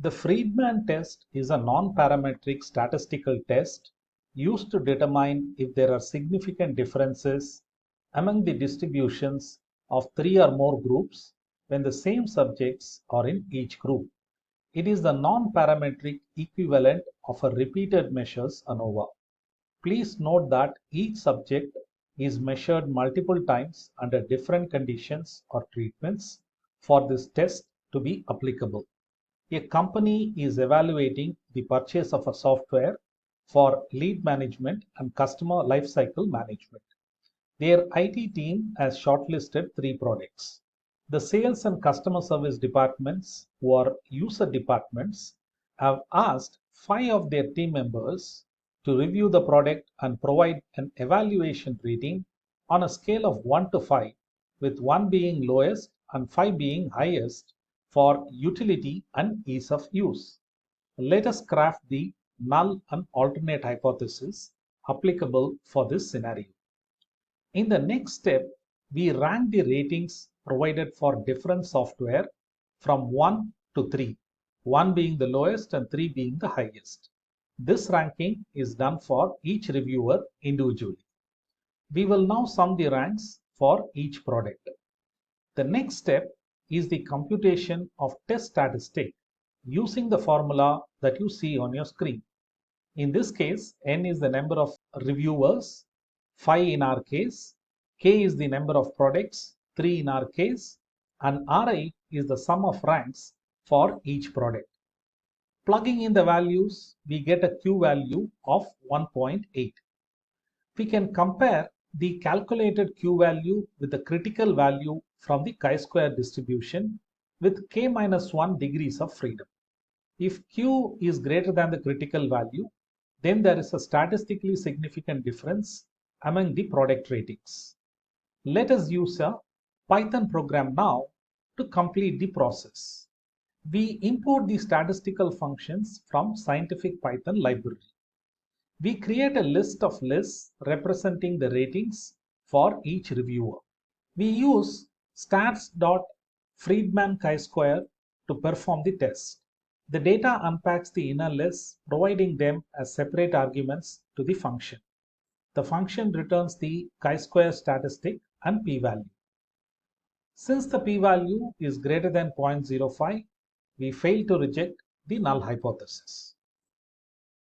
The Friedman test is a non-parametric statistical test used to determine if there are significant differences among the distributions of three or more groups when the same subjects are in each group. It is the non-parametric equivalent of a repeated measures ANOVA. Please note that each subject is measured multiple times under different conditions or treatments for this test to be applicable. A company is evaluating the purchase of a software for lead management and customer lifecycle management. Their IT team has shortlisted 3 products. The sales and customer service departments, who are user departments, have asked 5 of their team members to review the product and provide an evaluation rating on a scale of 1 to 5, with 1 being lowest and 5 being highest for utility and ease of use. Let us craft the null and alternate hypothesis applicable for this scenario. In the next step, we rank the ratings provided for different software from 1 to 3, 1 being the lowest and 3 being the highest. This ranking is done for each reviewer individually. We will now sum the ranks for each product. The next step is the computation of test statistic using the formula that you see on your screen. In this case, n is the number of reviewers, 5 in our case, k is the number of products, 3 in our case, and Ri is the sum of ranks for each product. Plugging in the values, we get a Q value of 1.8. We can compare the calculated Q value with the critical value from the chi-square distribution with k-1 degrees of freedom. If Q is greater than the critical value, then there is a statistically significant difference among the product ratings. Let us use a Python program now to complete the process. We import the statistical functions from Scientific Python library. We create a list of lists representing the ratings for each reviewer. We use stats.Friedman chi-square to perform the test. The data unpacks the inner lists, providing them as separate arguments to the function. The function returns the chi-square statistic and p-value. Since the p-value is greater than 0.05, we fail to reject the null hypothesis.